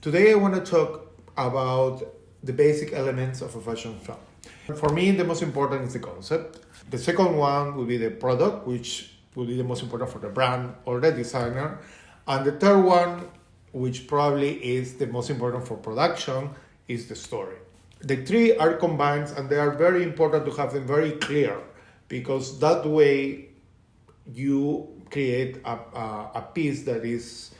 Today I want to talk about the basic elements of a fashion film. For me, the most important is the concept. The second one will be the product, which will be the most important for the brand or the designer. And the third one, which probably is the most important for production, is the story. The three are combined and they are very important to have them very clear, because that way you create a piece that is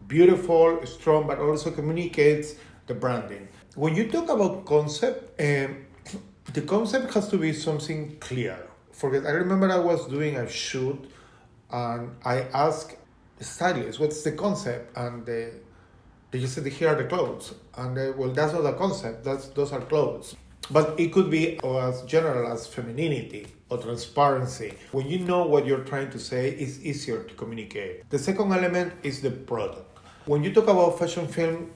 beautiful, strong, but also communicates the branding. When you talk about concept, the concept has to be something clear. I remember I was doing a shoot and I asked the stylist, what's the concept? And they just said, here are the clothes. And well, that's not a concept, those are clothes. But it could be as general as femininity or transparency. When you know what you're trying to say, it's easier to communicate. The second element is the product. When you talk about fashion film,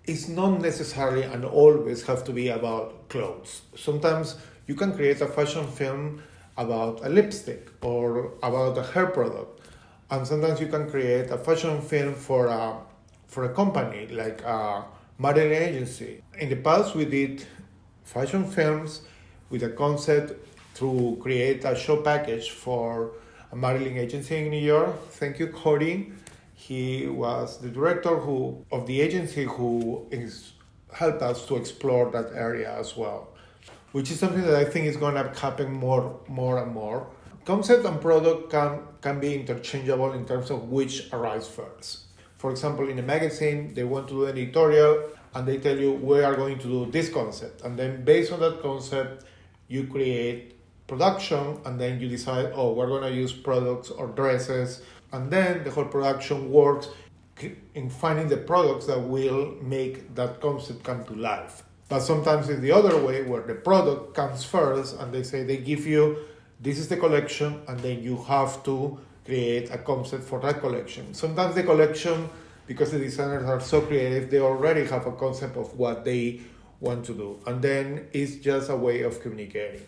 it's not necessarily and always have to be about clothes. Sometimes you can create a fashion film about a lipstick or about a hair product. And sometimes you can create a fashion film for a company like a modeling agency. In the past, we did fashion films with a concept to create a show package for a modeling agency in New York. Thank you, Cody. He was the director of the agency who helped us to explore that area as well, which is something that I think is going to happen more and more. Concept and product can be interchangeable in terms of which arrives first. For example, in a magazine, they want to do an editorial and they tell you, we are going to do this concept. And then based on that concept, you create production and then you decide, we're going to use products or dresses. And then the whole production works in finding the products that will make that concept come to life. But sometimes it's the other way, where the product comes first and they give you, this is the collection, and then you have to create a concept for that collection. Sometimes the collection, because the designers are so creative, they already have a concept of what they want to do. And then it's just a way of communicating.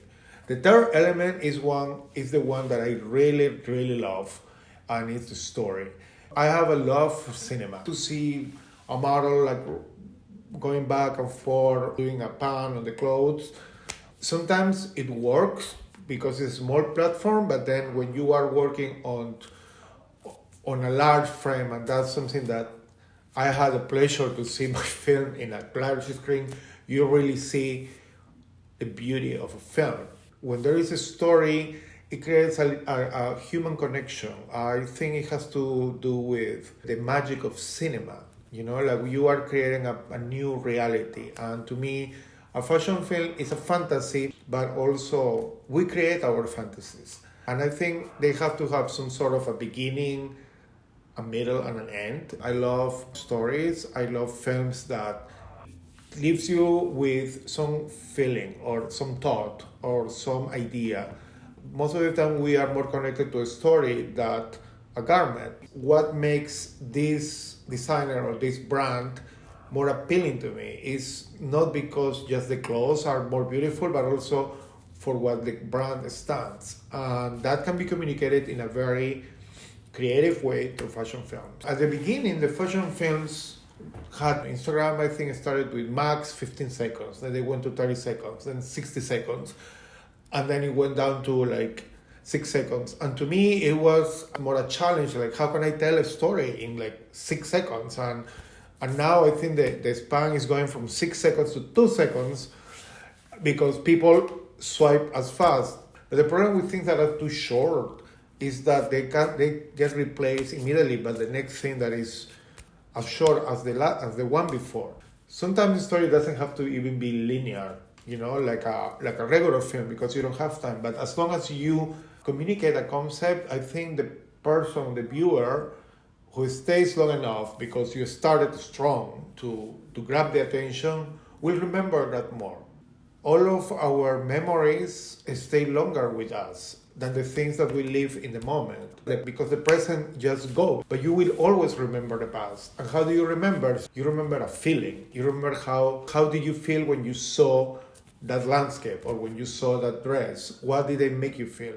The third element is the one that I really, really love, and it's the story. I have a love for cinema. To see a model like going back and forth, doing a pan on the clothes, sometimes it works because it's a small platform, but then when you are working on a large frame, and that's something that I had the pleasure to see my film in a large screen, you really see the beauty of a film. When there is a story, it creates a human connection. I think it has to do with the magic of cinema. Like you are creating a new reality. And to me, a fashion film is a fantasy, but also we create our fantasies. And I think they have to have some sort of a beginning, a middle, and an end. I love stories. I love films that leaves you with some feeling or some thought or some idea. Most of the time we are more connected to a story than a garment. What makes this designer or this brand more appealing to me is not because just the clothes are more beautiful, but also for what the brand stands. And that can be communicated in a very creative way to fashion films. At the beginning, the fashion films had Instagram, I think, started with max 15 seconds. Then they went to 30 seconds, then 60 seconds. And then it went down to like 6 seconds. And to me, it was more a challenge. Like, how can I tell a story in like 6 seconds? And now I think the span is going from 6 seconds to 2 seconds because people swipe as fast. But the problem with things that are too short is that they get replaced immediately by the next thing that is as short as the one before. Sometimes the story doesn't have to even be linear, like a regular film, because you don't have time. But as long as you communicate a concept, I think the person, the viewer, who stays long enough because you started strong to grab the attention, will remember that more. All of our memories stay longer with us than the things that we live in the moment, because the present just goes. But you will always remember the past. And how do you remember? You remember a feeling. You remember how did you feel when you saw that landscape or when you saw that dress? What did they make you feel?